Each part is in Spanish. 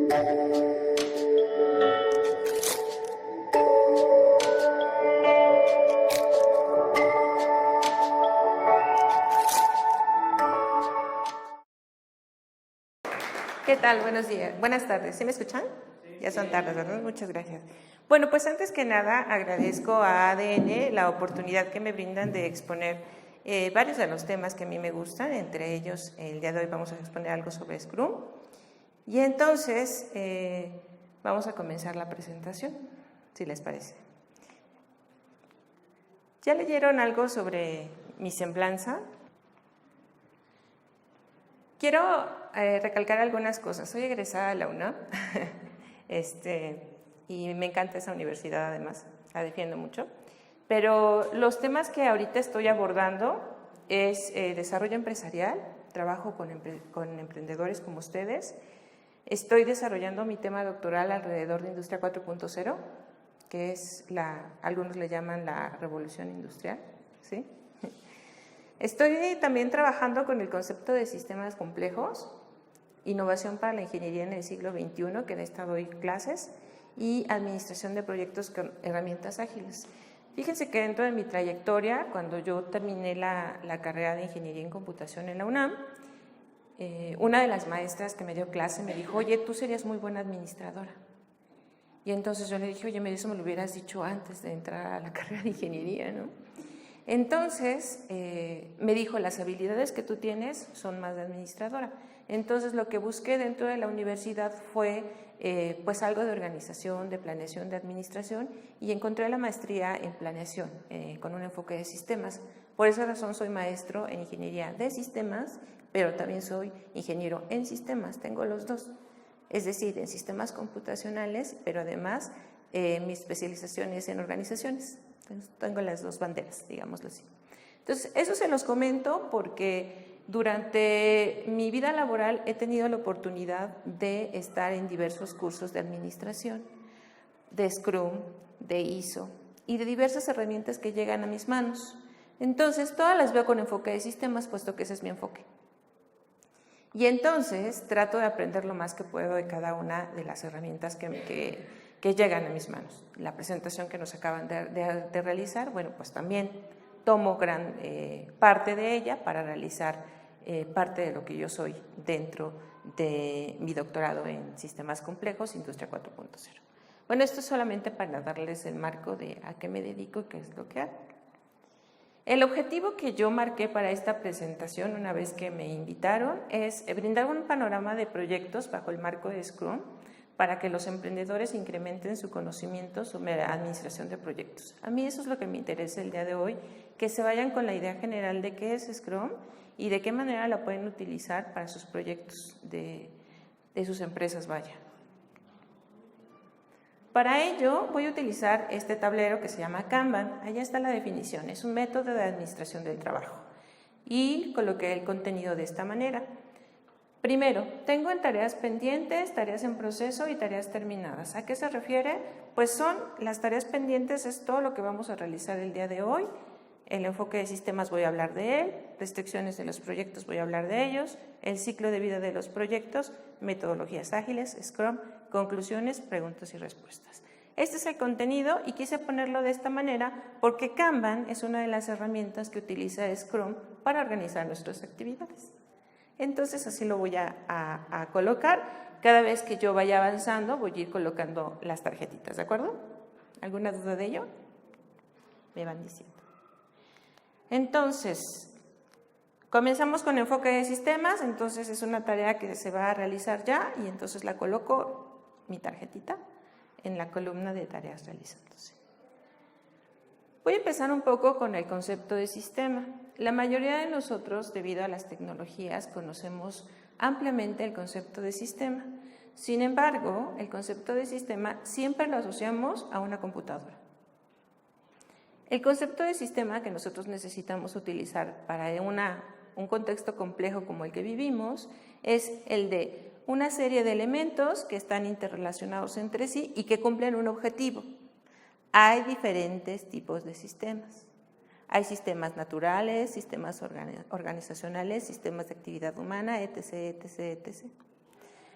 ¿Qué tal? Buenos días. Buenas tardes. ¿Sí me escuchan? Ya son tardes, ¿verdad? Muchas gracias. Bueno, pues antes que nada agradezco a ADN la oportunidad que me brindan de exponer varios de los temas que a mí me gustan. Entre ellos, el día de hoy vamos a exponer algo sobre Scrum. Y entonces vamos a comenzar la presentación, si les parece. ¿Ya leyeron algo sobre mi semblanza? Quiero recalcar algunas cosas. Soy egresada de la UNAM y me encanta esa universidad además, la defiendo mucho. Pero los temas que ahorita estoy abordando es desarrollo empresarial, trabajo con emprendedores como ustedes. Estoy desarrollando mi tema doctoral alrededor de Industria 4.0, que es algunos le llaman la revolución industrial, ¿sí? Estoy también trabajando con el concepto de sistemas complejos, innovación para la ingeniería en el siglo XXI, que en esta doy clases, y administración de proyectos con herramientas ágiles. Fíjense que dentro de mi trayectoria, cuando yo terminé la carrera de ingeniería en computación en la UNAM, una de las maestras que me dio clase me dijo, oye, tú serías muy buena administradora. Y entonces yo le dije, oye, eso me lo hubieras dicho antes de entrar a la carrera de ingeniería, ¿no? Entonces, me dijo, las habilidades que tú tienes son más de administradora. Entonces, lo que busqué dentro de la universidad fue pues algo de organización, de planeación, de administración, y encontré la maestría en planeación, con un enfoque de sistemas. Por esa razón soy maestro en ingeniería de sistemas, pero también soy ingeniero en sistemas, tengo los dos. Es decir, en sistemas computacionales, pero además mi especialización es en organizaciones. Entonces, tengo las dos banderas, digámoslo así. Entonces, eso se los comento porque durante mi vida laboral he tenido la oportunidad de estar en diversos cursos de administración, de Scrum, de ISO y de diversas herramientas que llegan a mis manos. Entonces, todas las veo con enfoque de sistemas, puesto que ese es mi enfoque. Y entonces trato de aprender lo más que puedo de cada una de las herramientas que llegan a mis manos. La presentación que nos acaban de realizar, bueno, pues también tomo gran parte de ella para realizar parte de lo que yo soy dentro de mi doctorado en sistemas complejos, Industria 4.0. Bueno, esto es solamente para darles el marco de a qué me dedico y qué es lo que hago. El objetivo que yo marqué para esta presentación, una vez que me invitaron, es brindar un panorama de proyectos bajo el marco de Scrum para que los emprendedores incrementen su conocimiento sobre la administración de proyectos. A mí eso es lo que me interesa el día de hoy, que se vayan con la idea general de qué es Scrum y de qué manera la pueden utilizar para sus proyectos de sus empresas, vaya. Para ello voy a utilizar este tablero que se llama Kanban. Allá está la definición, es un método de administración del trabajo. Y coloqué el contenido de esta manera. Primero, tengo en tareas pendientes, tareas en proceso y tareas terminadas. ¿A qué se refiere? Pues son las tareas pendientes, es todo lo que vamos a realizar el día de hoy. El enfoque de sistemas voy a hablar de él, restricciones de los proyectos voy a hablar de ellos, el ciclo de vida de los proyectos, metodologías ágiles, Scrum, conclusiones, preguntas y respuestas. Este es el contenido y quise ponerlo de esta manera porque Kanban es una de las herramientas que utiliza Scrum para organizar nuestras actividades. Entonces así lo voy a colocar. Cada vez que yo vaya avanzando voy a ir colocando las tarjetitas, ¿de acuerdo? ¿Alguna duda de ello? Me van diciendo. Entonces, comenzamos con enfoque de sistemas, entonces es una tarea que se va a realizar ya y entonces la coloco, mi tarjetita, en la columna de tareas realizándose. Voy a empezar un poco con el concepto de sistema. La mayoría de nosotros, debido a las tecnologías, conocemos ampliamente el concepto de sistema. Sin embargo, el concepto de sistema siempre lo asociamos a una computadora. El concepto de sistema que nosotros necesitamos utilizar para un contexto complejo como el que vivimos es el de una serie de elementos que están interrelacionados entre sí y que cumplen un objetivo. Hay diferentes tipos de sistemas. Hay sistemas naturales, sistemas organizacionales, sistemas de actividad humana, etc., etc., etc.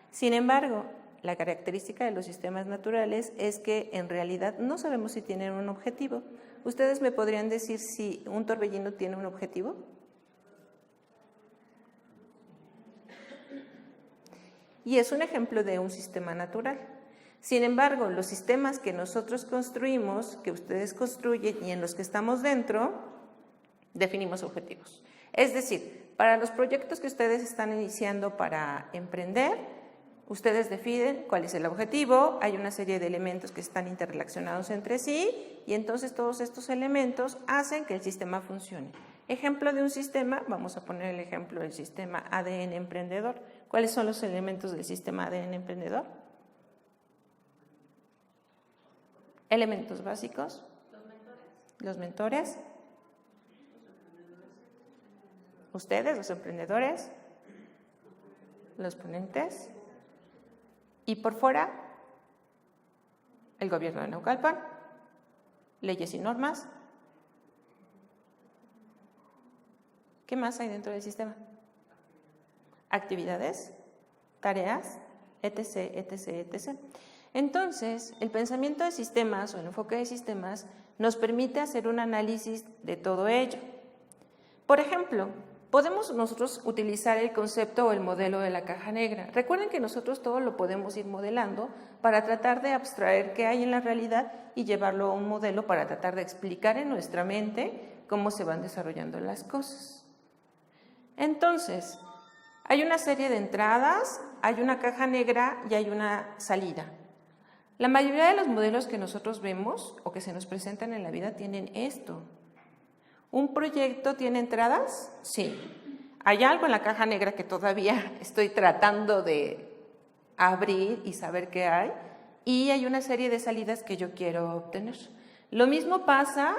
Sin embargo, la característica de los sistemas naturales es que en realidad no sabemos si tienen un objetivo. ¿Ustedes me podrían decir si un torbellino tiene un objetivo? Y es un ejemplo de un sistema natural. Sin embargo, los sistemas que nosotros construimos, que ustedes construyen y en los que estamos dentro, definimos objetivos. Es decir, para los proyectos que ustedes están iniciando para emprender, ustedes definen cuál es el objetivo, hay una serie de elementos que están interrelacionados entre sí y entonces todos estos elementos hacen que el sistema funcione. Ejemplo de un sistema, vamos a poner el ejemplo del sistema ADN emprendedor. ¿Cuáles son los elementos del sistema ADN emprendedor? Elementos básicos. Los mentores. Ustedes, los emprendedores. Los ponentes. Y por fuera, el gobierno de Naucalpan, leyes y normas. ¿Qué más hay dentro del sistema? Actividades, tareas, etc., etc., etc. Entonces, el pensamiento de sistemas o el enfoque de sistemas nos permite hacer un análisis de todo ello. Por ejemplo, podemos nosotros utilizar el concepto o el modelo de la caja negra. Recuerden que nosotros todo lo podemos ir modelando para tratar de abstraer qué hay en la realidad y llevarlo a un modelo para tratar de explicar en nuestra mente cómo se van desarrollando las cosas. Entonces, hay una serie de entradas, hay una caja negra y hay una salida. La mayoría de los modelos que nosotros vemos o que se nos presentan en la vida tienen esto. ¿Un proyecto tiene entradas? Sí. Hay algo en la caja negra que todavía estoy tratando de abrir y saber qué hay, y hay una serie de salidas que yo quiero obtener. Lo mismo pasa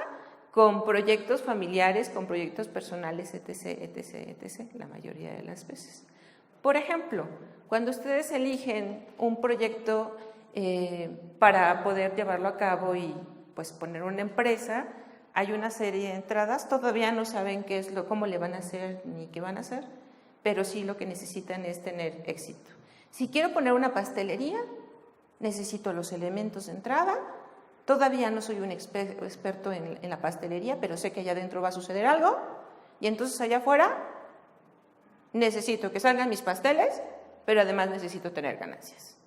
con proyectos familiares, con proyectos personales, etc., etc., etc., la mayoría de las veces. Por ejemplo, cuando ustedes eligen un proyecto para poder llevarlo a cabo y pues poner una empresa, hay una serie de entradas, todavía no saben cómo le van a hacer ni qué van a hacer, pero sí lo que necesitan es tener éxito. Si quiero poner una pastelería, necesito los elementos de entrada. Todavía no soy un experto en la pastelería, pero sé que allá adentro va a suceder algo y entonces allá afuera necesito que salgan mis pasteles, pero además necesito tener ganancias.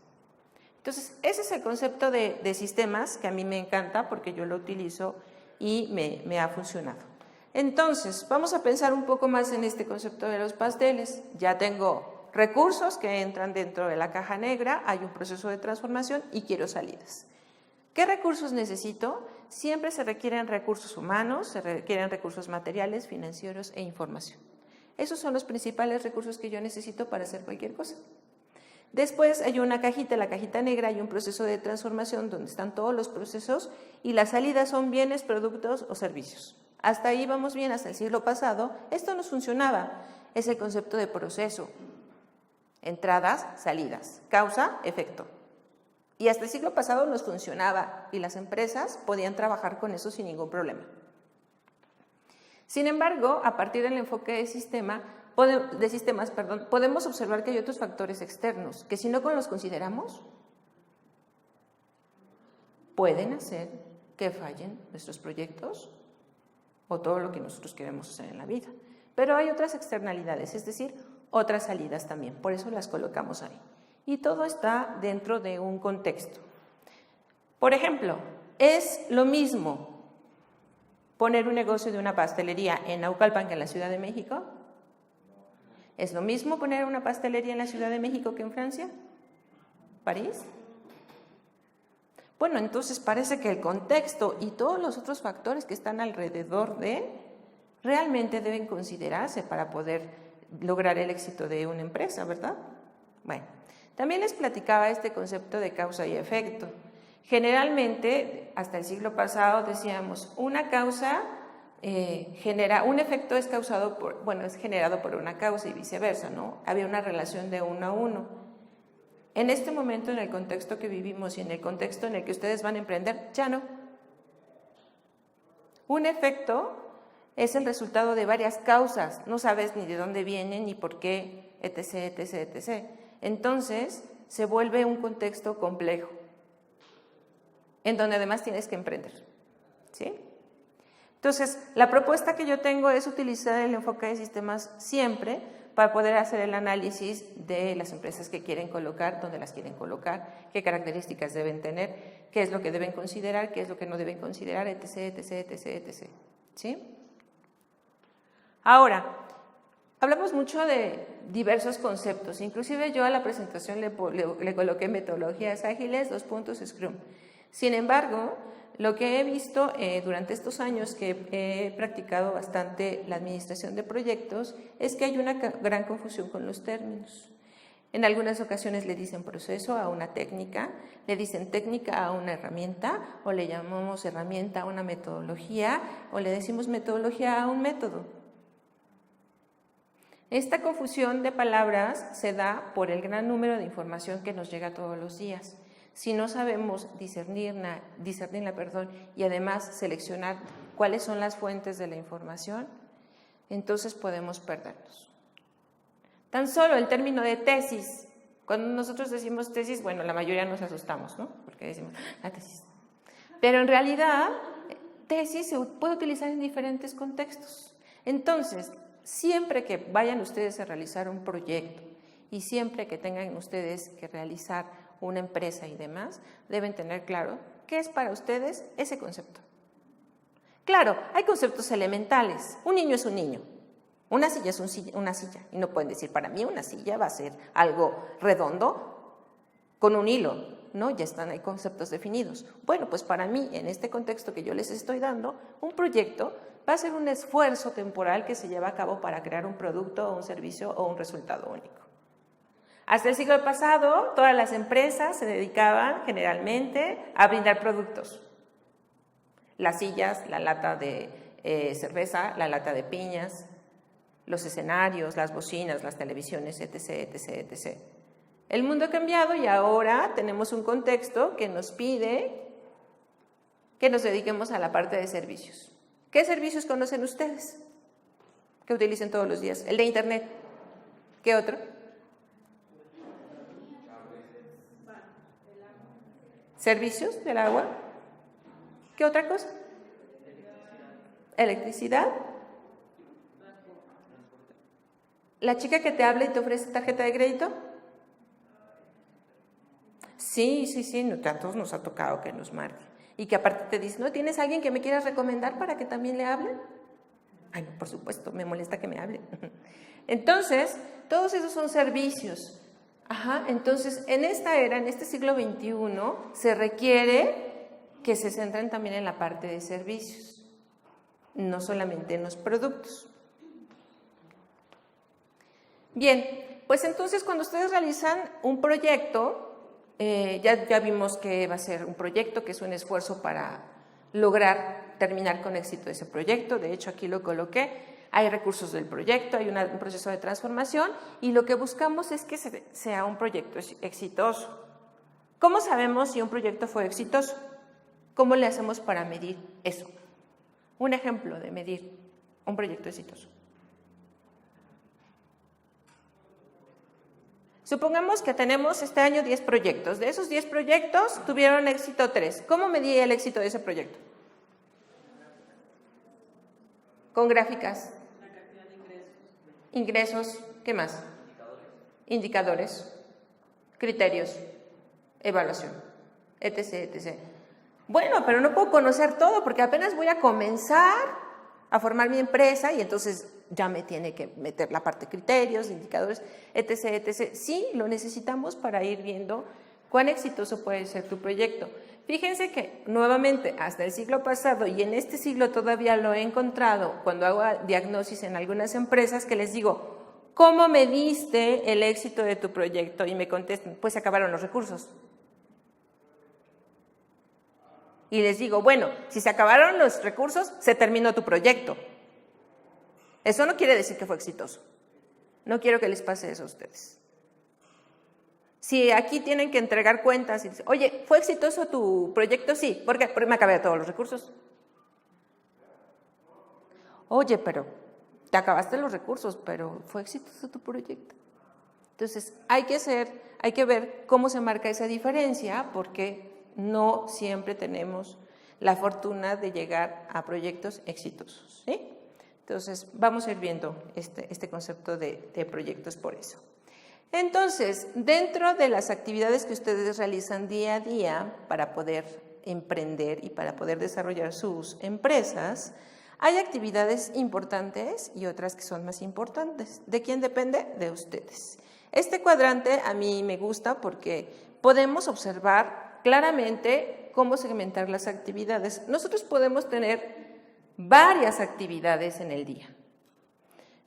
Entonces, ese es el concepto de sistemas que a mí me encanta porque yo lo utilizo y me ha funcionado. Entonces, vamos a pensar un poco más en este concepto de los pasteles. Ya tengo recursos que entran dentro de la caja negra, hay un proceso de transformación y quiero salidas. ¿Qué recursos necesito? Siempre se requieren recursos humanos, se requieren recursos materiales, financieros e información. Esos son los principales recursos que yo necesito para hacer cualquier cosa. Después hay una cajita, la cajita negra, hay un proceso de transformación donde están todos los procesos y las salidas son bienes, productos o servicios. Hasta ahí vamos bien, hasta el siglo pasado. Esto nos funcionaba, es el concepto de proceso. Entradas, salidas, causa, efecto. Y hasta el siglo pasado nos funcionaba y las empresas podían trabajar con eso sin ningún problema. Sin embargo, a partir del enfoque de sistemas, podemos observar que hay otros factores externos que si no los consideramos, pueden hacer que fallen nuestros proyectos o todo lo que nosotros queremos hacer en la vida. Pero hay otras externalidades, es decir, otras salidas también, por eso las colocamos ahí. Y todo está dentro de un contexto. Por ejemplo, es lo mismo poner un negocio de una pastelería en Naucalpan que en la Ciudad de México. ¿Es lo mismo poner una pastelería en la Ciudad de México que en Francia? ¿París? Bueno, entonces parece que el contexto y todos los otros factores que están alrededor realmente deben considerarse para poder lograr el éxito de una empresa, ¿verdad? Bueno, también les platicaba este concepto de causa y efecto. Generalmente, hasta el siglo pasado decíamos, una causa un efecto es generado por una causa y viceversa, ¿no? Había una relación de 1 a 1. En este momento, en el contexto que vivimos y en el contexto en el que ustedes van a emprender, ya no. Un efecto es el resultado de varias causas, no sabes ni de dónde vienen, ni por qué, etc., etc., etc. Entonces, se vuelve un contexto complejo, en donde además tienes que emprender, ¿sí? Entonces, la propuesta que yo tengo es utilizar el enfoque de sistemas siempre para poder hacer el análisis de las empresas que quieren colocar, dónde las quieren colocar, qué características deben tener, qué es lo que deben considerar, qué es lo que no deben considerar, etc., etc., etc., etc., ¿sí? Ahora, hablamos mucho de diversos conceptos, inclusive yo a la presentación le coloqué metodologías ágiles, Scrum. Sin embargo, lo que he visto durante estos años que he practicado bastante la administración de proyectos es que hay una gran confusión con los términos. En algunas ocasiones le dicen proceso a una técnica, le dicen técnica a una herramienta, o le llamamos herramienta a una metodología, o le decimos metodología a un método. Esta confusión de palabras se da por el gran número de información que nos llega todos los días. Si no sabemos discernirla, y además seleccionar cuáles son las fuentes de la información, entonces podemos perdernos. Tan solo el término de tesis, cuando nosotros decimos tesis, bueno, la mayoría nos asustamos, ¿no? Porque decimos, la tesis. Pero en realidad, tesis se puede utilizar en diferentes contextos. Entonces, siempre que vayan ustedes a realizar un proyecto y siempre que tengan ustedes que realizar una empresa y demás, deben tener claro qué es para ustedes ese concepto. Claro, hay conceptos elementales. Un niño es un niño. Una silla es una silla. Y no pueden decir, para mí una silla va a ser algo redondo con un hilo, ¿no? Ya están, hay conceptos definidos. Bueno, pues para mí, en este contexto que yo les estoy dando, un proyecto va a ser un esfuerzo temporal que se lleva a cabo para crear un producto o un servicio o un resultado único. Hasta el siglo pasado, todas las empresas se dedicaban generalmente a brindar productos. Las sillas, la lata de cerveza, la lata de piñas, los escenarios, las bocinas, las televisiones, etc., etc., etc. El mundo ha cambiado y ahora tenemos un contexto que nos pide que nos dediquemos a la parte de servicios. ¿Qué servicios conocen ustedes que utilicen todos los días? El de Internet. ¿Qué otro? ¿Servicios del agua? ¿Qué otra cosa? ¿Electricidad? ¿La chica que te habla y te ofrece tarjeta de crédito? Sí, a todos nos ha tocado que nos marque. Y que aparte te dice, ¿no tienes alguien que me quieras recomendar para que también le hable? Ay, no, por supuesto, me molesta que me hable. Entonces, todos esos son servicios. Entonces, en esta era, en este siglo XXI, se requiere que se centren también en la parte de servicios, no solamente en los productos. Bien, pues entonces cuando ustedes realizan un proyecto, ya vimos que va a ser un proyecto, que es un esfuerzo para lograr terminar con éxito ese proyecto. De hecho, aquí lo coloqué. Hay recursos del proyecto, hay un proceso de transformación y lo que buscamos es que sea un proyecto exitoso. ¿Cómo sabemos si un proyecto fue exitoso? ¿Cómo le hacemos para medir eso? Un ejemplo de medir un proyecto exitoso. Supongamos que tenemos este año 10 proyectos. De esos 10 proyectos tuvieron éxito 3. ¿Cómo medí el éxito de ese proyecto? Con gráficas. La cantidad de ingresos. ¿Qué más? Indicadores. Criterios. Evaluación. Etc., etc. Bueno, pero no puedo conocer todo porque apenas voy a comenzar a formar mi empresa y entonces ya me tiene que meter la parte de criterios, indicadores, etc., etc. Sí, lo necesitamos para ir viendo cuán exitoso puede ser tu proyecto. Fíjense que nuevamente hasta el siglo pasado y en este siglo todavía lo he encontrado cuando hago diagnosis en algunas empresas que les digo, ¿cómo mediste el éxito de tu proyecto? Y me contestan, pues se acabaron los recursos. Y les digo, bueno, si se acabaron los recursos, se terminó tu proyecto. Eso no quiere decir que fue exitoso. No quiero que les pase eso a ustedes. Si aquí tienen que entregar cuentas y dicen, oye, ¿fue exitoso tu proyecto? Sí. ¿Por qué? Porque me acabé todos los recursos. Oye, pero te acabaste los recursos, pero ¿fue exitoso tu proyecto? Entonces, hay que ver cómo se marca esa diferencia, porque no siempre tenemos la fortuna de llegar a proyectos exitosos, ¿sí? Entonces, vamos a ir viendo este concepto de proyectos por eso. Entonces, dentro de las actividades que ustedes realizan día a día para poder emprender y para poder desarrollar sus empresas, hay actividades importantes y otras que son más importantes. ¿De quién depende? De ustedes. Este cuadrante a mí me gusta porque podemos observar claramente cómo segmentar las actividades. Nosotros podemos tener varias actividades en el día.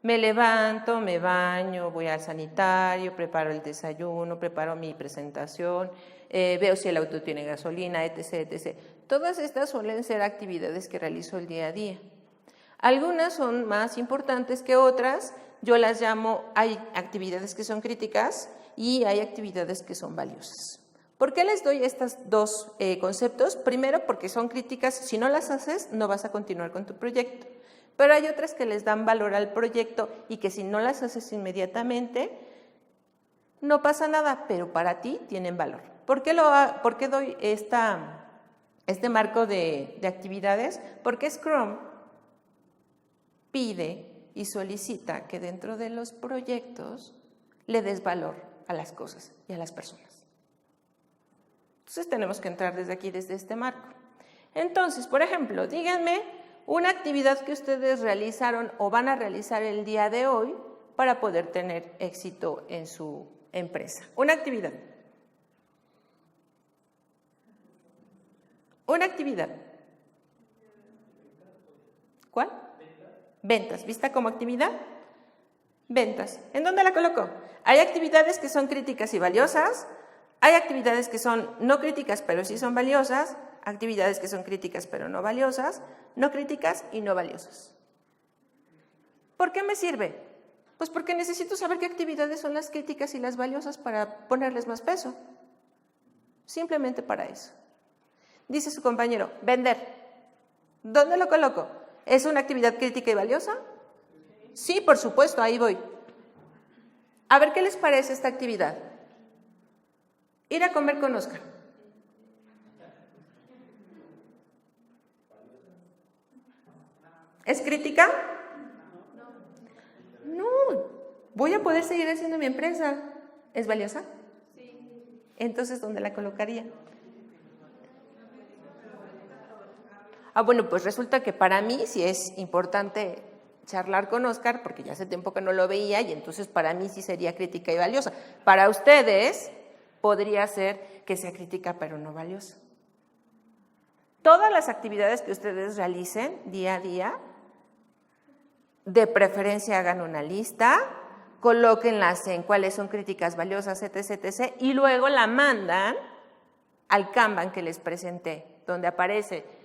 Me levanto, me baño, voy al sanitario, preparo el desayuno, preparo mi presentación, veo si el auto tiene gasolina, etc., etc. Todas estas suelen ser actividades que realizo el día a día. Algunas son más importantes que otras. Yo las llamo, hay actividades que son críticas y hay actividades que son valiosas. ¿Por qué les doy estos dos conceptos? Primero, porque son críticas. Si no las haces, no vas a continuar con tu proyecto. Pero hay otras que les dan valor al proyecto y que si no las haces inmediatamente, no pasa nada, pero para ti tienen valor. ¿Por qué doy este marco de actividades? Porque Scrum pide y solicita que dentro de los proyectos le des valor a las cosas y a las personas. Entonces tenemos que entrar desde aquí, desde este marco. Entonces, por ejemplo, díganme una actividad que ustedes realizaron o van a realizar el día de hoy para poder tener éxito en su empresa. Una actividad. Una actividad. ¿Cuál? Ventas. ¿Vista como actividad? Ventas. ¿En dónde la coloco? Hay actividades que son críticas y valiosas. Hay actividades que son no críticas, pero sí son valiosas. Actividades que son críticas, pero no valiosas. No críticas y no valiosas. ¿Por qué me sirve? Pues porque necesito saber qué actividades son las críticas y las valiosas para ponerles más peso. Simplemente para eso. Dice su compañero, vender. ¿Dónde lo coloco? ¿Es una actividad crítica y valiosa? Sí, por supuesto, ahí voy. A ver qué les parece esta actividad. Ir a comer con Oscar. ¿Es crítica? No. ¿Voy a poder seguir haciendo mi empresa? ¿Es valiosa? Sí. Entonces, ¿dónde la colocaría? Bueno, pues resulta que para mí sí es importante charlar con Oscar, porque ya hace tiempo que no lo veía y entonces para mí sí sería crítica y valiosa. Para ustedes podría ser que sea crítica pero no valiosa. Todas las actividades que ustedes realicen día a día, de preferencia hagan una lista, colóquenlas en cuáles son críticas valiosas, etc., etc., y luego la mandan al Kanban que les presenté, donde aparece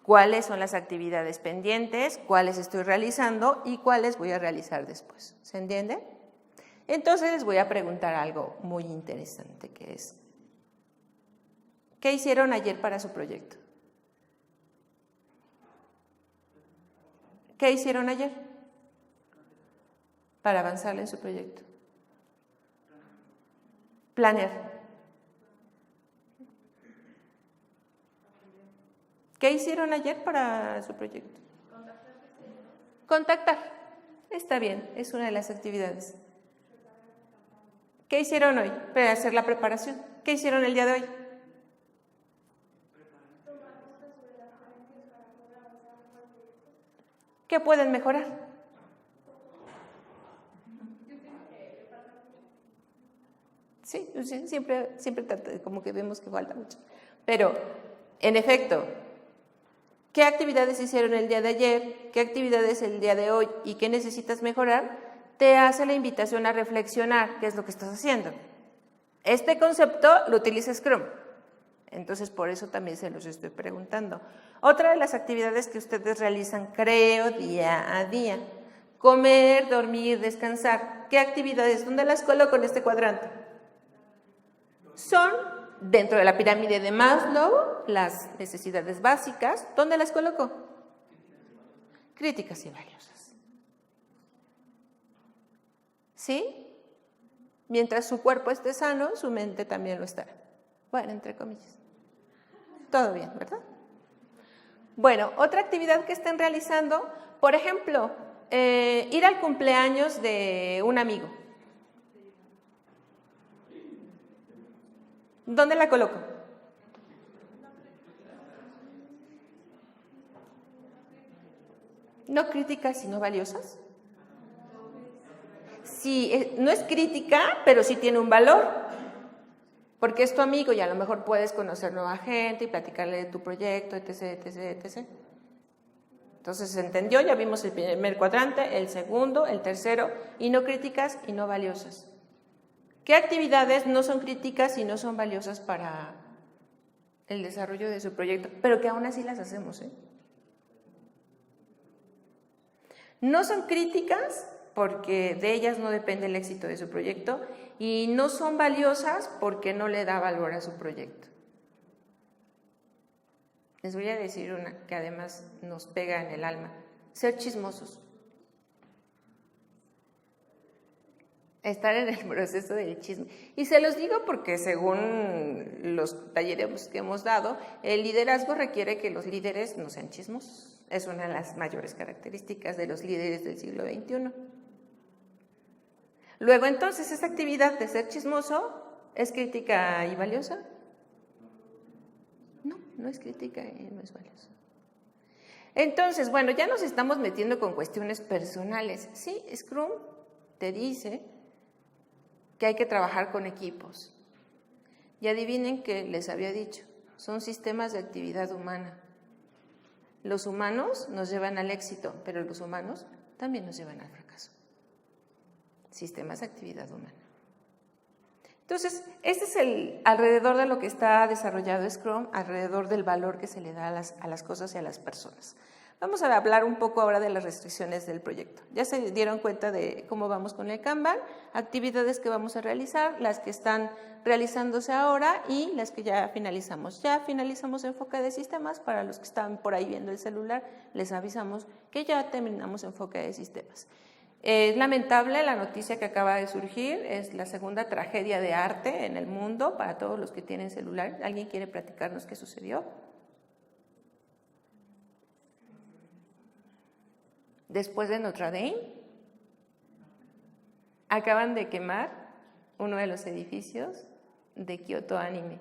cuáles son las actividades pendientes, cuáles estoy realizando y cuáles voy a realizar después. ¿Se entiende? Entonces les voy a preguntar algo muy interesante, que es, ¿qué hicieron ayer para su proyecto? ¿Qué hicieron ayer para avanzar en su proyecto? Planear. ¿Qué hicieron ayer para su proyecto? Contactar. Está bien, es una de las actividades. ¿Qué hicieron hoy para hacer la preparación? ¿Qué hicieron el día de hoy? ¿Qué pueden mejorar? Sí, siempre como que vemos que falta mucho. Pero, en efecto, ¿qué actividades hicieron el día de ayer? ¿Qué actividades el día de hoy? ¿Y qué necesitas mejorar? Te hace la invitación a reflexionar qué es lo que estás haciendo. Este concepto lo utiliza Scrum. Entonces, por eso también se los estoy preguntando. Otra de las actividades que ustedes realizan, creo, día a día. Comer, dormir, descansar. ¿Qué actividades? ¿Dónde las coloco en este cuadrante? Son dentro de la pirámide de Maslow, las necesidades básicas. ¿Dónde las coloco? Críticas y valiosas. ¿Sí? Mientras su cuerpo esté sano, su mente también lo estará. Bueno, entre comillas. Todo bien, ¿verdad? Bueno, otra actividad que estén realizando, por ejemplo, ir al cumpleaños de un amigo. ¿Dónde la coloco? ¿No críticas, sino valiosas? Sí, no es crítica, pero sí tiene un valor, porque es tu amigo y a lo mejor puedes conocer nueva gente y platicarle de tu proyecto, etc., etc., etc. Entonces se entendió, ya vimos el primer cuadrante, el segundo, el tercero, y no críticas y no valiosas. ¿Qué actividades no son críticas y no son valiosas para el desarrollo de su proyecto? Pero que aún así las hacemos, ¿eh? No son críticas porque de ellas no depende el éxito de su proyecto y no son valiosas porque no le da valor a su proyecto. Les voy a decir una que además nos pega en el alma: ser chismosos. Estar en el proceso del chisme. Y se los digo porque según los talleres que hemos dado, el liderazgo requiere que los líderes no sean chismosos. Es una de las mayores características de los líderes del siglo XXI. Luego, entonces, esa actividad de ser chismoso, ¿es crítica y valiosa? No, no es crítica y no es valiosa. Entonces, bueno, ya nos estamos metiendo con cuestiones personales. Sí, Scrum te dice que hay que trabajar con equipos. Y adivinen qué les había dicho, son sistemas de actividad humana. Los humanos nos llevan al éxito, pero los humanos también nos llevan al fracaso. Sistemas de actividad humana. Entonces, este es el alrededor de lo que está desarrollado Scrum, alrededor del valor que se le da a las cosas y a las personas. Vamos a hablar un poco ahora de las restricciones del proyecto. Ya se dieron cuenta de cómo vamos con el Kanban, actividades que vamos a realizar, las que están realizándose ahora y las que ya finalizamos. Ya finalizamos enfoque de sistemas. Para los que están por ahí viendo el celular, les avisamos que ya terminamos enfoque de sistemas. Es lamentable la noticia que acaba de surgir, es la segunda tragedia de arte en el mundo para todos los que tienen celular. ¿Alguien quiere platicarnos qué sucedió? Después de Notre Dame, acaban de quemar uno de los edificios de Kyoto Anime.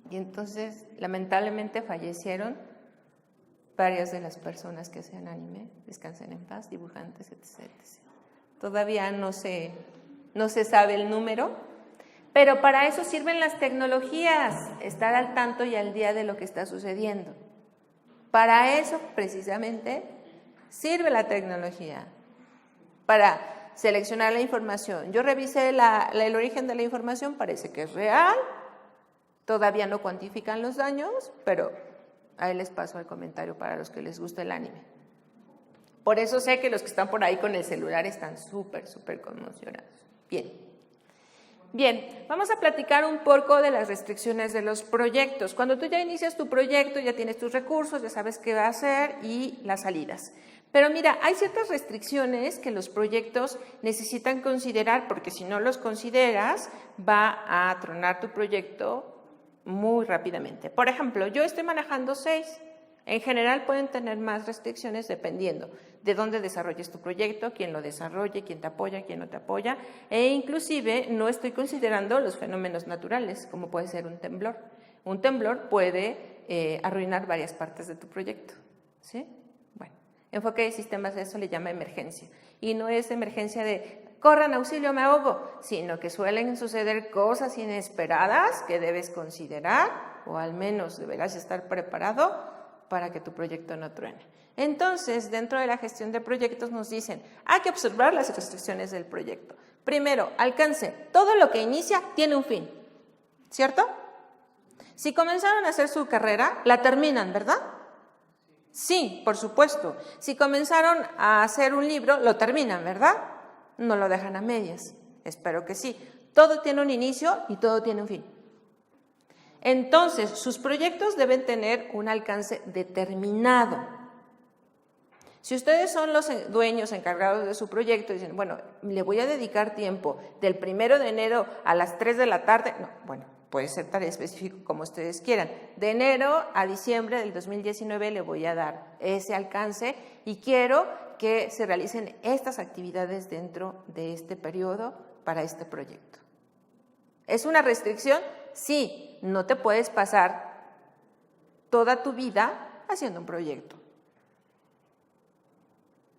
Y entonces, lamentablemente, fallecieron varias de las personas que hacían anime. Descansen en paz, dibujantes, etc. Todavía no se sabe el número, pero para eso sirven las tecnologías, estar al tanto y al día de lo que está sucediendo. Para eso, precisamente, sirve la tecnología, para seleccionar la información. Yo revisé el origen de la información, parece que es real, todavía no cuantifican los daños, pero ahí les paso el comentario para los que les gusta el anime. Por eso sé que los que están por ahí con el celular están súper conmocionados. Bien, vamos a platicar un poco de las restricciones de los proyectos. Cuando tú ya inicias tu proyecto, ya tienes tus recursos, ya sabes qué va a hacer y las salidas. Pero mira, hay ciertas restricciones que los proyectos necesitan considerar, porque si no los consideras, va a tronar tu proyecto muy rápidamente. Por ejemplo, yo estoy manejando 6. En general pueden tener más restricciones dependiendo de dónde desarrolles tu proyecto, quién lo desarrolle, quién te apoya, quién no te apoya, e inclusive no estoy considerando los fenómenos naturales, como puede ser un temblor. Un temblor puede arruinar varias partes de tu proyecto, ¿sí? Bueno, enfoque de sistemas, eso le llama emergencia. Y no es emergencia de corran, auxilio, me ahogo, sino que suelen suceder cosas inesperadas que debes considerar, o al menos deberás estar preparado para que tu proyecto no truene. Entonces, dentro de la gestión de proyectos nos dicen, hay que observar las restricciones del proyecto. Primero, alcance. Todo lo que inicia tiene un fin, ¿cierto? Si comenzaron a hacer su carrera, la terminan, ¿verdad? Sí, por supuesto. Si comenzaron a hacer un libro, lo terminan, ¿verdad? No lo dejan a medias. Espero que sí. Todo tiene un inicio y todo tiene un fin. Entonces, sus proyectos deben tener un alcance determinado. Si ustedes son los dueños encargados de su proyecto, dicen, bueno, le voy a dedicar tiempo del 1 de enero a las 3 de la tarde, no, bueno, puede ser tan específico como ustedes quieran. De enero a diciembre del 2019 le voy a dar ese alcance y quiero que se realicen estas actividades dentro de este periodo para este proyecto. ¿Es una restricción? Sí, no te puedes pasar toda tu vida haciendo un proyecto.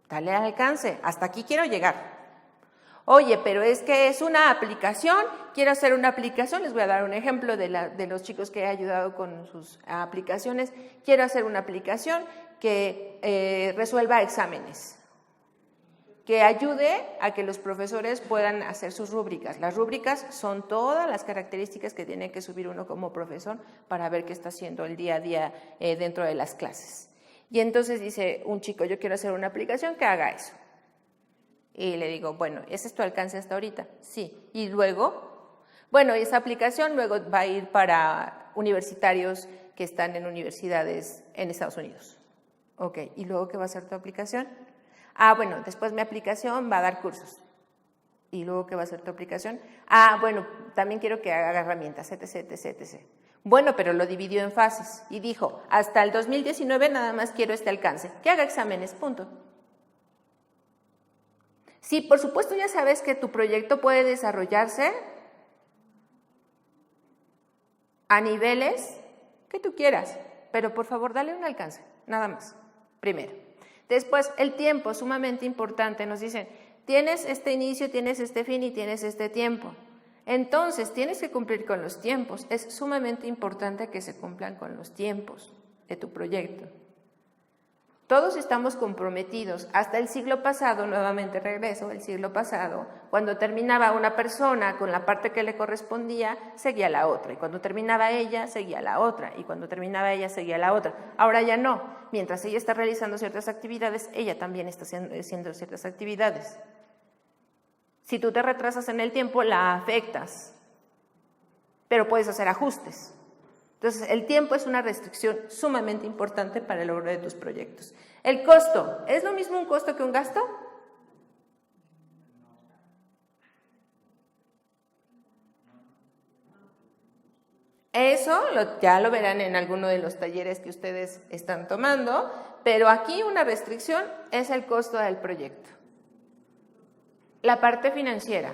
Dale alcance, hasta aquí quiero llegar. Oye, pero es que es una aplicación, quiero hacer una aplicación, les voy a dar un ejemplo de los chicos que he ayudado con sus aplicaciones. Quiero hacer una aplicación que resuelva exámenes, que ayude a que los profesores puedan hacer sus rúbricas. Las rúbricas son todas las características que tiene que subir uno como profesor para ver qué está haciendo el día a día dentro de las clases. Y entonces dice un chico, yo quiero hacer una aplicación que haga eso. Y le digo, bueno, ¿ese es tu alcance hasta ahorita? Sí. Y luego, bueno, esa aplicación luego va a ir para universitarios que están en universidades en Estados Unidos. Ok, ¿y luego qué va a ser tu aplicación? Ah, bueno, después mi aplicación va a dar cursos. ¿Y luego qué va a ser tu aplicación? Ah, bueno, también quiero que haga herramientas, etc, etc, etc. Bueno, pero lo dividió en fases y dijo, hasta el 2019 nada más quiero este alcance, que haga exámenes, punto. Sí, por supuesto ya sabes que tu proyecto puede desarrollarse a niveles que tú quieras, pero por favor dale un alcance, nada más, primero. Después, el tiempo, sumamente importante, nos dicen, tienes este inicio, tienes este fin y tienes este tiempo. Entonces, tienes que cumplir con los tiempos. Es sumamente importante que se cumplan con los tiempos de tu proyecto. Todos estamos comprometidos. Hasta el siglo pasado, nuevamente regreso, el siglo pasado, cuando terminaba una persona con la parte que le correspondía, seguía la otra. Y cuando terminaba ella, seguía la otra. Y cuando terminaba ella, seguía la otra. Ahora ya no. Mientras ella está realizando ciertas actividades, ella también está haciendo ciertas actividades. Si tú te retrasas en el tiempo, la afectas, pero puedes hacer ajustes. Entonces, el tiempo es una restricción sumamente importante para el logro de tus proyectos. El costo, ¿es lo mismo un costo que un gasto? Eso ya lo verán en alguno de los talleres que ustedes están tomando, pero aquí una restricción es el costo del proyecto. La parte financiera.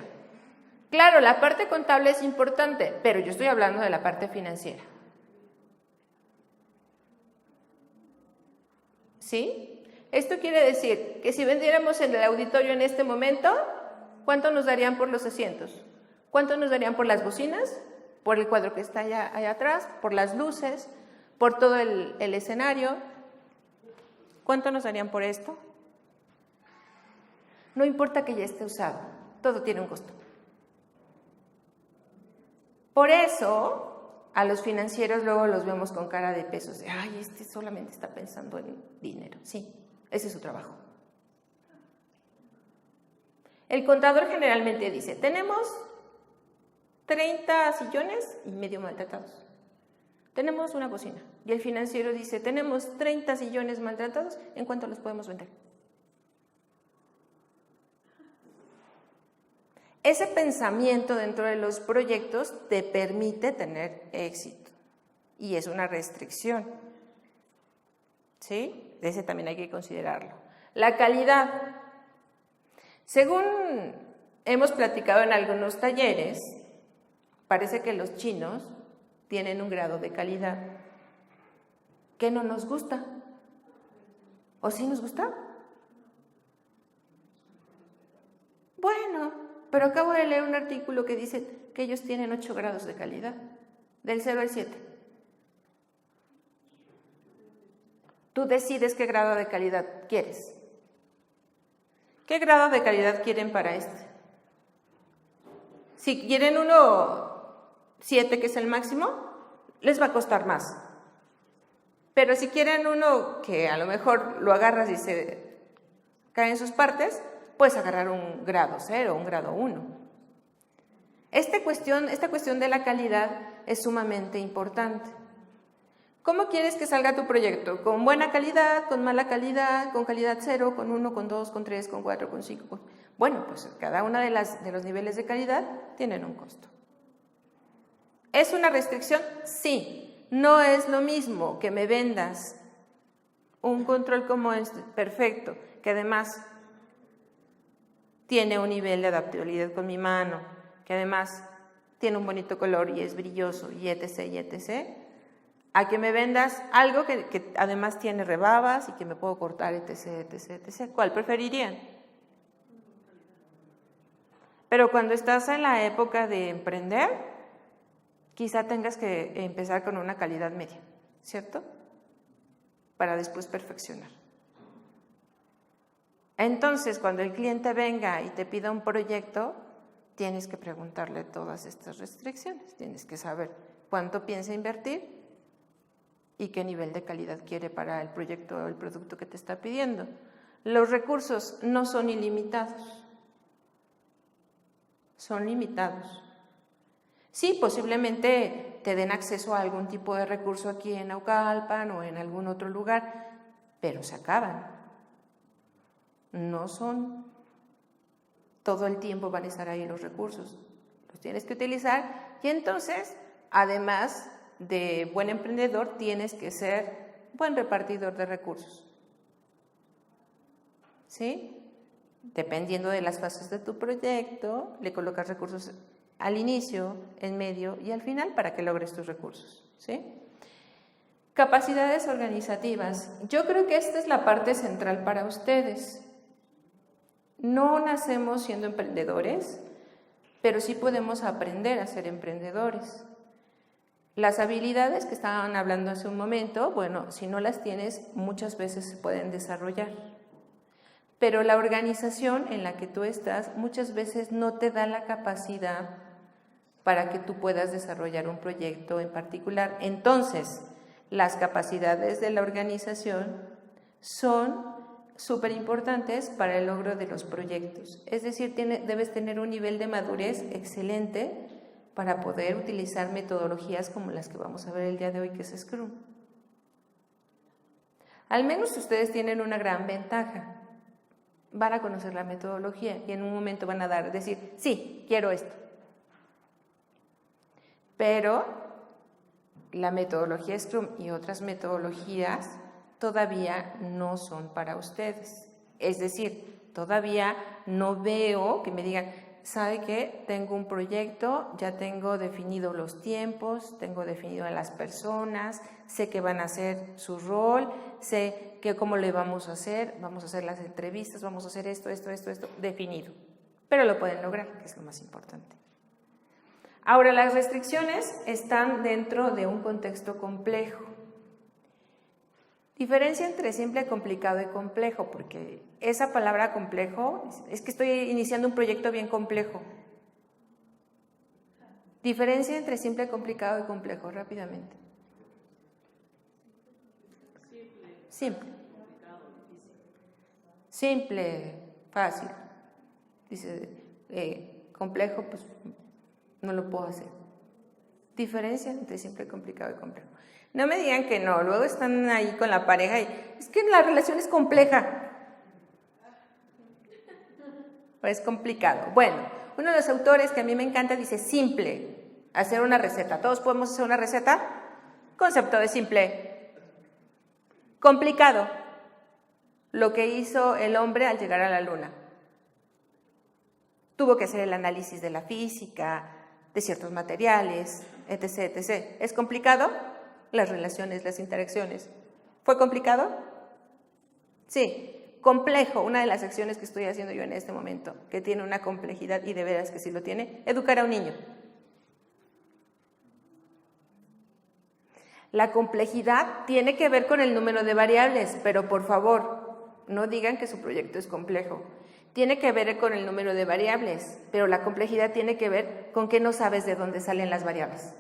Claro, la parte contable es importante, pero yo estoy hablando de la parte financiera. ¿Sí? Esto quiere decir que si vendiéramos el auditorio en este momento, ¿cuánto nos darían por los asientos? ¿Cuánto nos darían por las bocinas? ¿Por el cuadro que está allá atrás? ¿Por las luces? ¿Por todo el escenario? ¿Cuánto nos darían por esto? No importa que ya esté usado, todo tiene un costo. Por eso, a los financieros luego los vemos con cara de pesos, de, ay, este solamente está pensando en dinero. Sí, ese es su trabajo. El contador generalmente dice, tenemos 30 sillones y medio maltratados. Tenemos una bocina. Y el financiero dice, tenemos 30 sillones maltratados, ¿en cuánto los podemos vender? Ese pensamiento dentro de los proyectos te permite tener éxito y es una restricción, ¿sí? Ese también hay que considerarlo. La calidad. Según hemos platicado en algunos talleres, parece que los chinos tienen un grado de calidad que no nos gusta. ¿O sí nos gusta? Bueno, pero acabo de leer un artículo que dice que ellos tienen 8 grados de calidad, del 0 al 7. Tú decides qué grado de calidad quieres. ¿Qué grado de calidad quieren para este? Si quieren uno 7, que es el máximo, les va a costar más. Pero si quieren uno que a lo mejor lo agarras y se cae en sus partes, puedes agarrar un grado 0, un grado 1. Esta cuestión de la calidad es sumamente importante. ¿Cómo quieres que salga tu proyecto? ¿Con buena calidad, con mala calidad, con calidad 0, con 1, con 2, con 3, con 4, con 5? Bueno, pues cada una de los niveles de calidad tienen un costo. ¿Es una restricción? Sí. No es lo mismo que me vendas un control como este, perfecto, que además tiene un nivel de adaptabilidad con mi mano, que además tiene un bonito color y es brilloso y etc, y etc, a que me vendas algo que además tiene rebabas y que me puedo cortar, etc, etc, etc. ¿Cuál preferirían? Pero cuando estás en la época de emprender, quizá tengas que empezar con una calidad media, ¿cierto? Para después perfeccionar. Entonces, cuando el cliente venga y te pida un proyecto, tienes que preguntarle todas estas restricciones, tienes que saber cuánto piensa invertir y qué nivel de calidad quiere para el proyecto o el producto que te está pidiendo. Los recursos no son ilimitados, son limitados. Sí, posiblemente te den acceso a algún tipo de recurso aquí en Naucalpan o en algún otro lugar, pero se acaban. No son, todo el tiempo van a estar ahí los recursos, los tienes que utilizar y entonces, además de buen emprendedor, tienes que ser buen repartidor de recursos. ¿Sí? Dependiendo de las fases de tu proyecto, le colocas recursos al inicio, en medio y al final para que logres tus recursos. ¿Sí? Capacidades organizativas. Yo creo que esta es la parte central para ustedes. No nacemos siendo emprendedores, pero sí podemos aprender a ser emprendedores. Las habilidades que estaban hablando hace un momento, bueno, si no las tienes, muchas veces se pueden desarrollar. Pero la organización en la que tú estás muchas veces no te da la capacidad para que tú puedas desarrollar un proyecto en particular. Entonces, las capacidades de la organización son súper importantes para el logro de los proyectos. Es decir, debes tener un nivel de madurez excelente para poder utilizar metodologías como las que vamos a ver el día de hoy, que es Scrum. Al menos ustedes tienen una gran ventaja. Van a conocer la metodología y en un momento van a decir, sí, quiero esto. Pero la metodología Scrum y otras metodologías todavía no son para ustedes. Es decir, todavía no veo que me digan, ¿sabe qué? Tengo un proyecto, ya tengo definido los tiempos, tengo definido a las personas, sé que van a hacer su rol, sé que cómo le vamos a hacer las entrevistas, vamos a hacer esto, definido. Pero lo pueden lograr, que es lo más importante. Ahora, las restricciones están dentro de un contexto complejo. Diferencia entre simple, complicado y complejo, porque esa palabra complejo, es que estoy iniciando un proyecto bien complejo. Diferencia entre simple, complicado y complejo, rápidamente. Simple. Simple, fácil. Dice, complejo, pues no lo puedo hacer. Diferencia entre simple, complicado y complejo. No me digan que no, luego están ahí con la pareja y es que la relación es compleja. O es complicado. Bueno, uno de los autores que a mí me encanta dice simple, hacer una receta. ¿Todos podemos hacer una receta? Concepto de simple. Complicado, lo que hizo el hombre al llegar a la luna. Tuvo que hacer el análisis de la física, de ciertos materiales, etc, etc. ¿Es complicado? Las relaciones, las interacciones. ¿Fue complicado? Sí. Complejo, una de las acciones que estoy haciendo yo en este momento, que tiene una complejidad y de veras que sí lo tiene, educar a un niño. La complejidad tiene que ver con el número de variables, pero por favor, no digan que su proyecto es complejo. Tiene que ver con el número de variables, pero la complejidad tiene que ver con que no sabes de dónde salen las variables.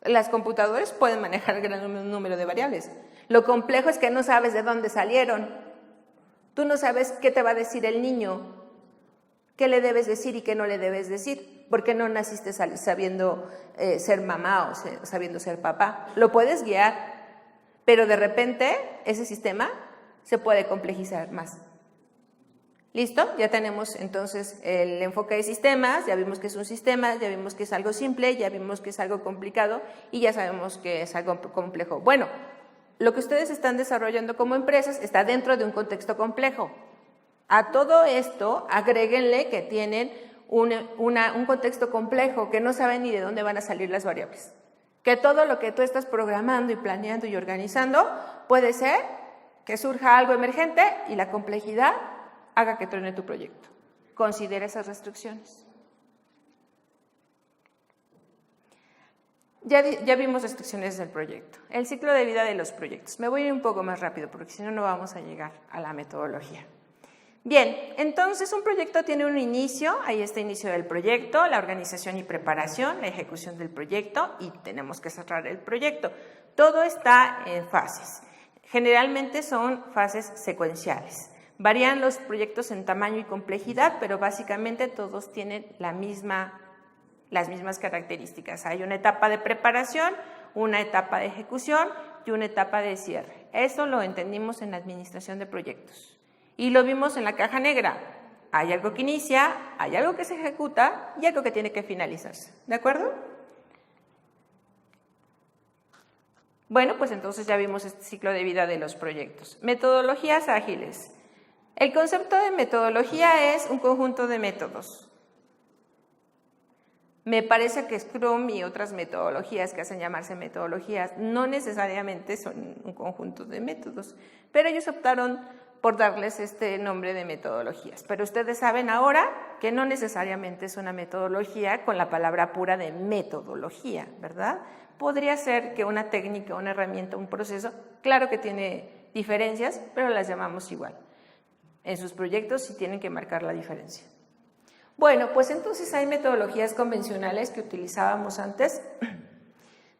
Las computadoras pueden manejar gran número de variables. Lo complejo es que no sabes de dónde salieron. Tú no sabes qué te va a decir el niño qué le debes decir y qué no le debes decir, porque no naciste sabiendo ser mamá o sabiendo ser papá. Lo puedes guiar, pero de repente ese sistema se puede complejizar más. ¿Listo? Ya tenemos entonces el enfoque de sistemas, ya vimos que es un sistema, ya vimos que es algo simple, ya vimos que es algo complicado y ya sabemos que es algo complejo. Bueno, lo que ustedes están desarrollando como empresas está dentro de un contexto complejo. A todo esto agréguenle que tienen un contexto complejo, que no saben ni de dónde van a salir las variables. Que todo lo que tú estás programando y planeando y organizando puede ser que surja algo emergente y la complejidad haga que truene tu proyecto. Considera esas restricciones. Ya vimos restricciones del proyecto. El ciclo de vida de los proyectos. Me voy a ir un poco más rápido porque si no, no vamos a llegar a la metodología. Bien, entonces un proyecto tiene un inicio, ahí está el inicio del proyecto, la organización y preparación, la ejecución del proyecto y tenemos que cerrar el proyecto. Todo está en fases. Generalmente son fases secuenciales. Varían los proyectos en tamaño y complejidad, pero básicamente todos tienen las mismas características. Hay una etapa de preparación, una etapa de ejecución y una etapa de cierre. Eso lo entendimos en la administración de proyectos. Y lo vimos en la caja negra. Hay algo que inicia, hay algo que se ejecuta y algo que tiene que finalizarse. ¿De acuerdo? Bueno, pues entonces ya vimos este ciclo de vida de los proyectos. Metodologías ágiles. El concepto de metodología es un conjunto de métodos. Me parece que Scrum y otras metodologías que hacen llamarse metodologías no necesariamente son un conjunto de métodos, pero ellos optaron por darles este nombre de metodologías. Pero ustedes saben ahora que no necesariamente es una metodología con la palabra pura de metodología, ¿verdad? Podría ser que una técnica, una herramienta, un proceso, claro que tiene diferencias, pero las llamamos igual. En sus proyectos sí tienen que marcar la diferencia. Bueno, pues entonces hay metodologías convencionales que utilizábamos antes,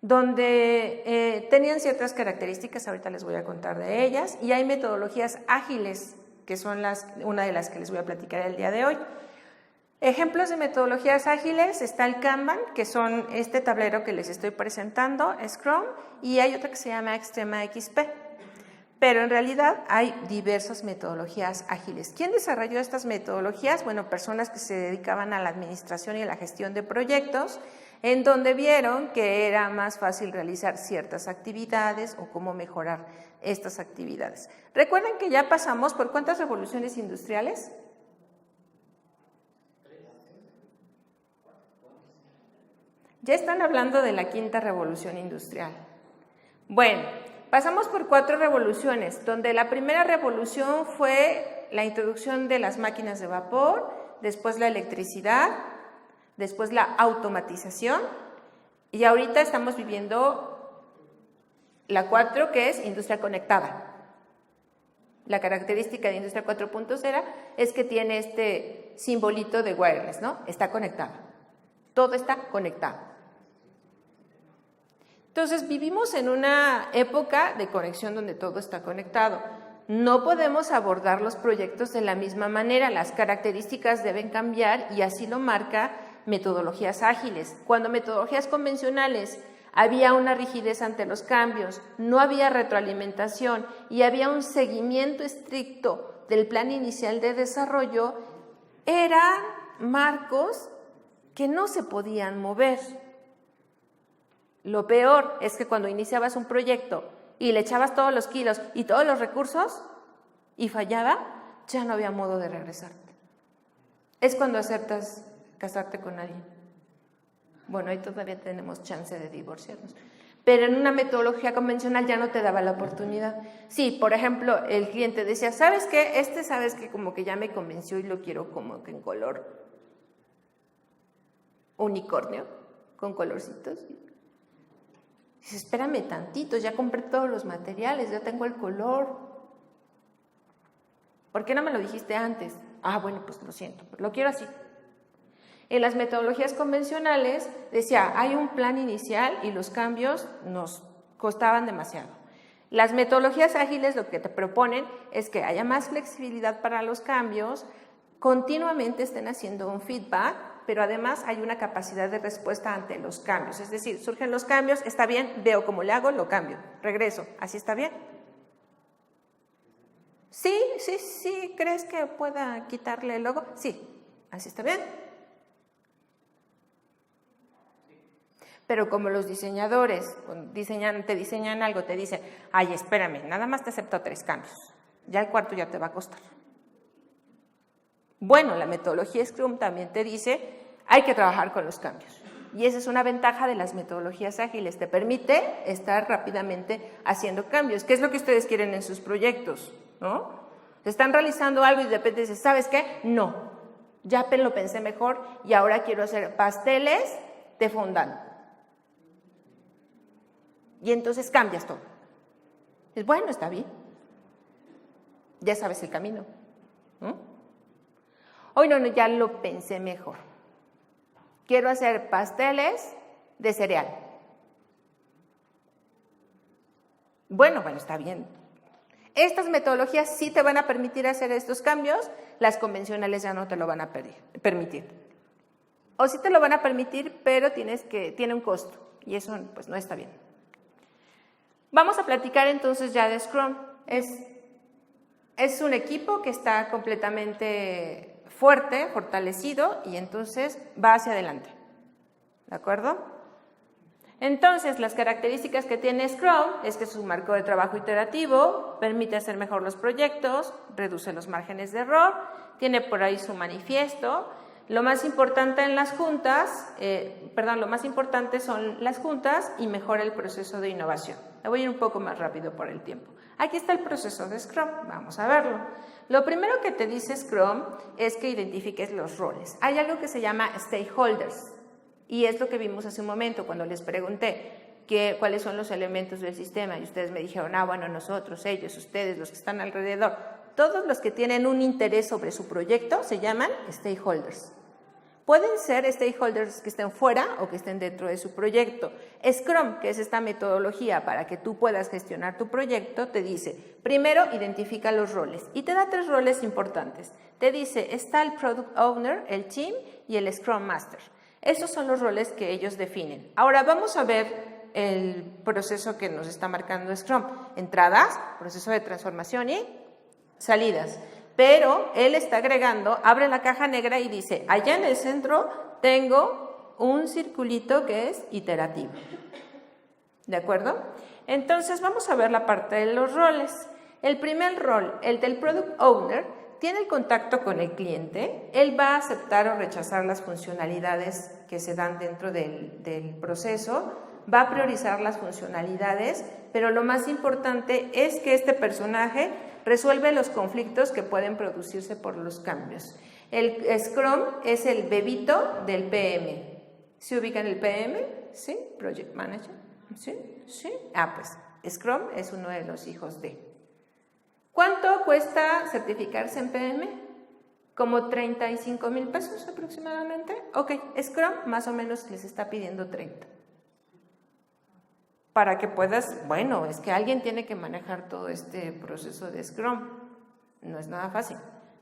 donde tenían ciertas características, ahorita les voy a contar de ellas, y hay metodologías ágiles, que son una de las que les voy a platicar el día de hoy. Ejemplos de metodologías ágiles, está el Kanban, que son este tablero que les estoy presentando, Scrum, y hay otra que se llama Extrema XP. Pero en realidad hay diversas metodologías ágiles. ¿Quién desarrolló estas metodologías? Bueno, personas que se dedicaban a la administración y a la gestión de proyectos, en donde vieron que era más fácil realizar ciertas actividades o cómo mejorar estas actividades. Recuerden que ya pasamos por ¿cuántas revoluciones industriales? Ya están hablando de la quinta revolución industrial. Bueno, pasamos por 4 revoluciones, donde la primera revolución fue la introducción de las máquinas de vapor, después la electricidad, después la automatización y ahorita estamos viviendo la 4, que es industria conectada. La característica de industria 4.0 es que tiene este simbolito de wireless, ¿no? Está conectada. Todo está conectado. Entonces, vivimos en una época de conexión donde todo está conectado. No podemos abordar los proyectos de la misma manera, las características deben cambiar y así lo marca metodologías ágiles. Cuando metodologías convencionales había una rigidez ante los cambios, no había retroalimentación y había un seguimiento estricto del plan inicial de desarrollo, eran marcos que no se podían mover. Lo peor es que cuando iniciabas un proyecto y le echabas todos los kilos y todos los recursos y fallaba, ya no había modo de regresarte. Es cuando aceptas casarte con alguien. Bueno, ahí todavía tenemos chance de divorciarnos. Pero en una metodología convencional ya no te daba la oportunidad. Sí, por ejemplo, el cliente decía, ¿sabes qué? Sabes que como que ya me convenció y lo quiero como que en color unicornio, con colorcitos. Dice, espérame tantito, ya compré todos los materiales, ya tengo el color. ¿Por qué no me lo dijiste antes? Ah, bueno, pues lo siento, lo quiero así. En las metodologías convencionales decía, hay un plan inicial y los cambios nos costaban demasiado. Las metodologías ágiles lo que te proponen es que haya más flexibilidad para los cambios, continuamente estén haciendo un feedback, pero además hay una capacidad de respuesta ante los cambios. Es decir, surgen los cambios, está bien, veo cómo le hago, lo cambio, regreso, ¿así está bien? Sí, ¿crees que pueda quitarle el logo? Sí, así está bien. Pero como los diseñadores te diseñan algo, te dicen, ay, espérame, nada más te acepto 3 cambios, ya el cuarto ya te va a costar. Bueno, la metodología Scrum también te dice, hay que trabajar con los cambios. Y esa es una ventaja de las metodologías ágiles, te permite estar rápidamente haciendo cambios. ¿Qué es lo que ustedes quieren en sus proyectos? ¿No? Están realizando algo y de repente dices, ¿sabes qué? No, ya lo pensé mejor y ahora quiero hacer pasteles de fondant. Y entonces cambias todo. Es bueno, está bien. Ya sabes el camino. Hoy no, ya lo pensé mejor. Quiero hacer pasteles de cereal. Bueno, está bien. Estas metodologías sí te van a permitir hacer estos cambios, las convencionales ya no te lo van a permitir. O sí te lo van a permitir, pero tiene un costo y eso pues no está bien. Vamos a platicar entonces ya de Scrum. Es un equipo que está completamente fuerte, fortalecido y entonces va hacia adelante. ¿De acuerdo? Entonces, las características que tiene Scrum es que es un marco de trabajo iterativo, permite hacer mejor los proyectos, reduce los márgenes de error, tiene por ahí su manifiesto. Lo más importante en las juntas, lo más importante son las juntas y mejora el proceso de innovación. Me voy a ir un poco más rápido por el tiempo. Aquí está el proceso de Scrum, vamos a verlo. Lo primero que te dice Scrum es que identifiques los roles. Hay algo que se llama stakeholders y es lo que vimos hace un momento cuando les pregunté cuáles son los elementos del sistema y ustedes me dijeron, bueno, nosotros, ellos, ustedes, los que están alrededor. Todos los que tienen un interés sobre su proyecto se llaman stakeholders. Pueden ser stakeholders que estén fuera o que estén dentro de su proyecto. Scrum, que es esta metodología para que tú puedas gestionar tu proyecto, te dice, primero identifica los roles y te da 3 roles importantes. Te dice, está el Product Owner, el Team y el Scrum Master. Esos son los roles que ellos definen. Ahora vamos a ver el proceso que nos está marcando Scrum. Entradas, proceso de transformación y salidas. Pero él está agregando, abre la caja negra y dice, allá en el centro tengo un circulito que es iterativo. ¿De acuerdo? Entonces vamos a ver la parte de los roles. El primer rol, el del Product Owner, tiene el contacto con el cliente. Él va a aceptar o rechazar las funcionalidades que se dan dentro del proceso, va a priorizar las funcionalidades, pero lo más importante es que este personaje resuelve los conflictos que pueden producirse por los cambios. El Scrum es el bebito del PM. ¿Se ubica en el PM? ¿Sí? Project Manager. ¿Sí? Pues Scrum es uno de los hijos de. ¿Cuánto cuesta certificarse en PM? Como 35,000 pesos aproximadamente. Ok, Scrum más o menos les está pidiendo 30. Para que puedas, es que alguien tiene que manejar todo este proceso de Scrum. No es nada fácil.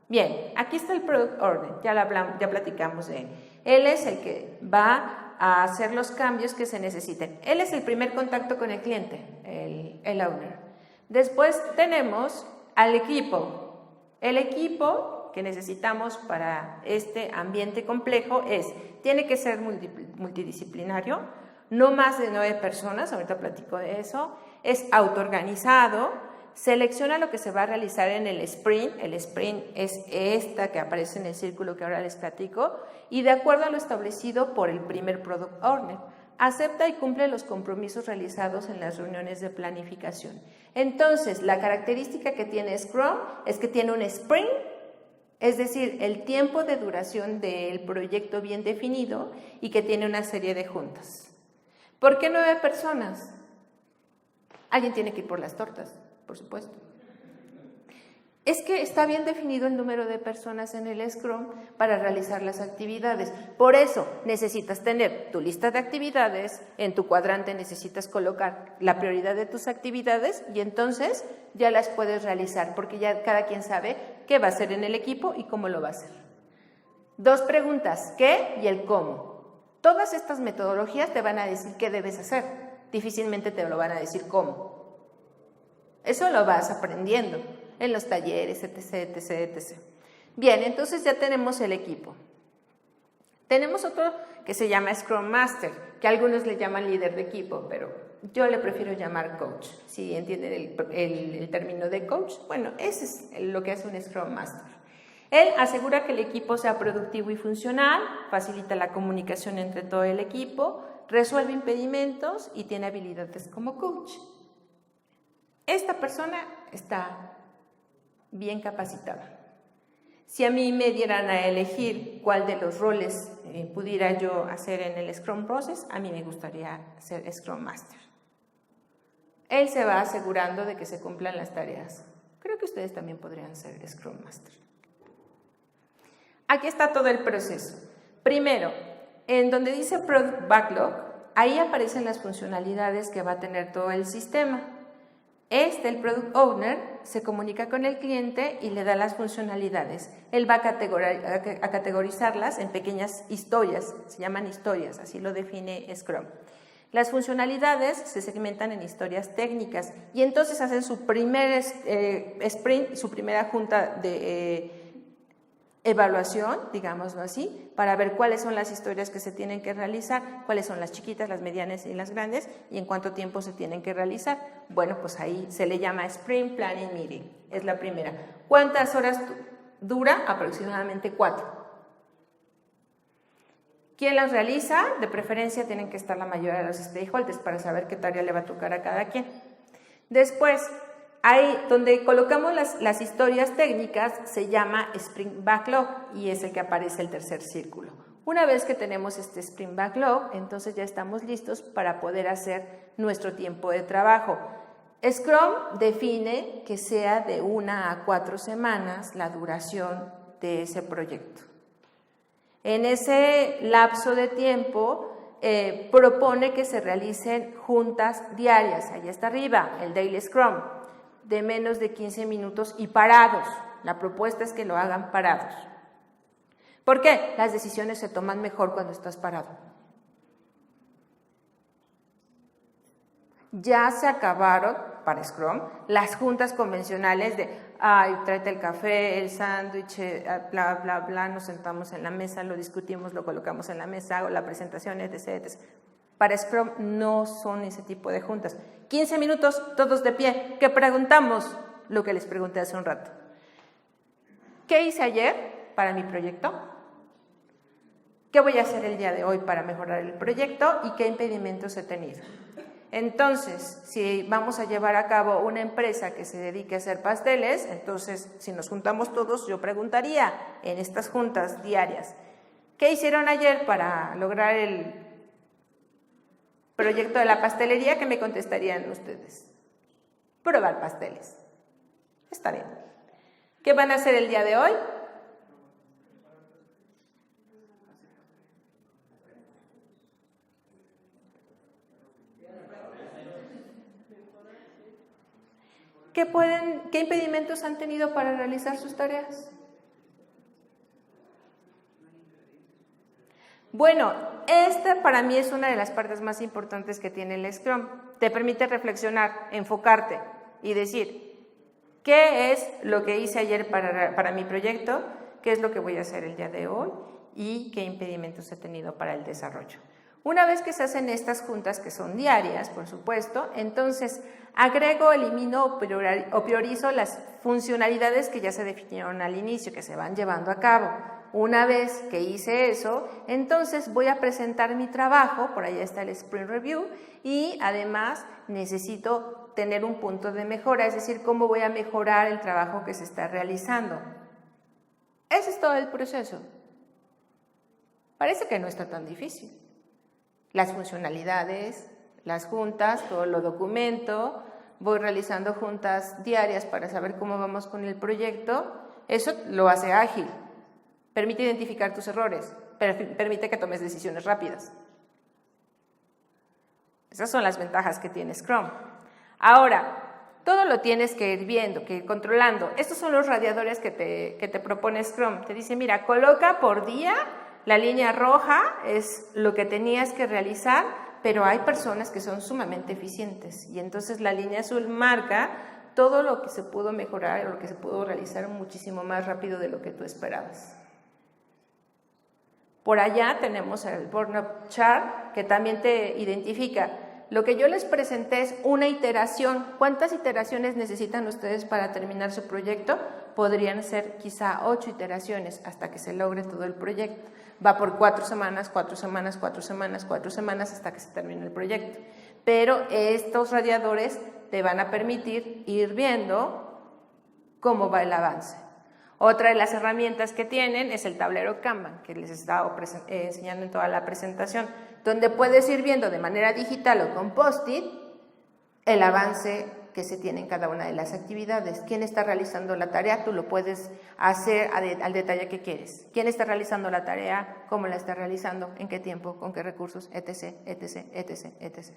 Bien, aquí está el Product Owner, ya platicamos de él. Él es el que va a hacer los cambios que se necesiten. Él es el primer contacto con el cliente, el Owner. Después tenemos al equipo. El equipo que necesitamos para este ambiente complejo tiene que ser multidisciplinario, no más de 9 personas, ahorita platico de eso, es autoorganizado, selecciona lo que se va a realizar en el sprint es esta que aparece en el círculo que ahora les platico, y de acuerdo a lo establecido por el primer Product Owner, acepta y cumple los compromisos realizados en las reuniones de planificación. Entonces, la característica que tiene Scrum es que tiene un sprint, es decir, el tiempo de duración del proyecto bien definido y que tiene una serie de juntas. ¿Por qué 9 personas? Alguien tiene que ir por las tortas, por supuesto. Es que está bien definido el número de personas en el Scrum para realizar las actividades. Por eso necesitas tener tu lista de actividades, en tu cuadrante necesitas colocar la prioridad de tus actividades y entonces ya las puedes realizar porque ya cada quien sabe qué va a hacer en el equipo y cómo lo va a hacer. 2 preguntas, ¿qué y el cómo? Todas estas metodologías te van a decir qué debes hacer, difícilmente te lo van a decir cómo. Eso lo vas aprendiendo en los talleres, etc, etc, etc. Bien, entonces ya tenemos el equipo. Tenemos otro que se llama Scrum Master, que algunos le llaman líder de equipo, pero yo le prefiero llamar coach. Si entienden el término de coach, bueno, ese es lo que hace un Scrum Master. Él asegura que el equipo sea productivo y funcional, facilita la comunicación entre todo el equipo, resuelve impedimentos y tiene habilidades como coach. Esta persona está bien capacitada. Si a mí me dieran a elegir cuál de los roles pudiera yo hacer en el Scrum Process, a mí me gustaría ser Scrum Master. Él se va asegurando de que se cumplan las tareas. Creo que ustedes también podrían ser Scrum Master. Aquí está todo el proceso. Primero, en donde dice Product Backlog, ahí aparecen las funcionalidades que va a tener todo el sistema. El Product Owner, se comunica con el cliente y le da las funcionalidades. Él va a categorizarlas en pequeñas historias, se llaman historias, así lo define Scrum. Las funcionalidades se segmentan en historias técnicas y entonces hacen su primer sprint, su primera junta de evaluación, digámoslo así, para ver cuáles son las historias que se tienen que realizar, cuáles son las chiquitas, las medianas y las grandes y en cuánto tiempo se tienen que realizar. Bueno, pues ahí se le llama Sprint Planning Meeting, es la primera. ¿Cuántas horas dura? Aproximadamente 4. ¿Quién las realiza? De preferencia tienen que estar la mayoría de los stakeholders para saber qué tarea le va a tocar a cada quien. Después, ahí donde colocamos las historias técnicas se llama Sprint Backlog y es el que aparece el tercer círculo. Una vez que tenemos este Sprint Backlog, entonces ya estamos listos para poder hacer nuestro tiempo de trabajo. Scrum define que sea de 1 a 4 semanas la duración de ese proyecto. En ese lapso de tiempo propone que se realicen juntas diarias, ahí está arriba, el Daily Scrum, de menos de 15 minutos y parados. La propuesta es que lo hagan parados. ¿Por qué? Las decisiones se toman mejor cuando estás parado. Ya se acabaron, para Scrum, las juntas convencionales de, ay, tráete el café, el sándwich, bla, bla, bla, nos sentamos en la mesa, lo discutimos, lo colocamos en la mesa, hago la presentación, etc, etc. Para Scrum no son ese tipo de juntas. 15 minutos, todos de pie. ¿Qué preguntamos? Lo que les pregunté hace un rato. ¿Qué hice ayer para mi proyecto? ¿Qué voy a hacer el día de hoy para mejorar el proyecto? ¿Y qué impedimentos he tenido? Entonces, si vamos a llevar a cabo una empresa que se dedique a hacer pasteles, entonces, si nos juntamos todos, yo preguntaría en estas juntas diarias, ¿qué hicieron ayer para lograr el proyecto de la pastelería? ¿Qué me contestarían ustedes? Probar pasteles. Está bien. ¿Qué van a hacer el día de hoy? ¿Qué impedimentos han tenido para realizar sus tareas? Bueno, esta para mí es una de las partes más importantes que tiene el Scrum. Te permite reflexionar, enfocarte y decir, ¿qué es lo que hice ayer para mi proyecto? ¿Qué es lo que voy a hacer el día de hoy? ¿Y qué impedimentos he tenido para el desarrollo? Una vez que se hacen estas juntas, que son diarias, por supuesto, entonces agrego, elimino o priorizo las funcionalidades que ya se definieron al inicio, que se van llevando a cabo. Una vez que hice eso, entonces voy a presentar mi trabajo, por ahí está el Sprint Review, y además necesito tener un punto de mejora, es decir, cómo voy a mejorar el trabajo que se está realizando. Ese es todo el proceso. Parece que no está tan difícil. Las funcionalidades, las juntas, todo lo documento, voy realizando juntas diarias para saber cómo vamos con el proyecto, eso lo hace ágil, permite identificar tus errores, permite que tomes decisiones rápidas. Esas son las ventajas que tiene Scrum. Ahora, Todo lo tienes que ir viendo, que ir controlando. Estos son los radiadores que te propone Scrum. Te dice, mira, coloca por día, la línea roja es lo que tenías que realizar, pero hay personas que son sumamente eficientes y entonces la línea azul marca todo lo que se pudo mejorar o lo que se pudo realizar muchísimo más rápido de lo que tú esperabas. Por allá tenemos el burn-up chart que también te identifica. Lo que yo les presenté es una iteración. ¿Cuántas iteraciones necesitan ustedes para terminar su proyecto? Podrían ser quizá 8 iteraciones hasta que se logre todo el proyecto. Va por 4 semanas, 4 semanas, 4 semanas, 4 semanas hasta que se termine el proyecto. Pero estos radiadores te van a permitir ir viendo cómo va el avance. Otra de las herramientas que tienen es el tablero Kanban, que les he estado enseñando en toda la presentación, donde puedes ir viendo de manera digital o con post-it el avance que se tiene en cada una de las actividades. ¿Quién está realizando la tarea? Tú lo puedes hacer al detalle que quieres. ¿Quién está realizando la tarea? ¿Cómo la está realizando? ¿En qué tiempo? ¿Con qué recursos? Etc, etc, etc, etc.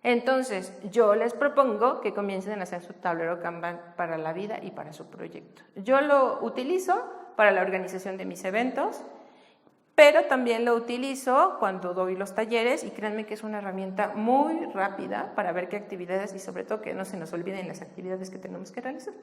Entonces, yo les propongo que comiencen a hacer su tablero Kanban para la vida y para su proyecto. Yo lo utilizo para la organización de mis eventos, pero también lo utilizo cuando doy los talleres y créanme que es una herramienta muy rápida para ver qué actividades y sobre todo que no se nos olviden las actividades que tenemos que realizar.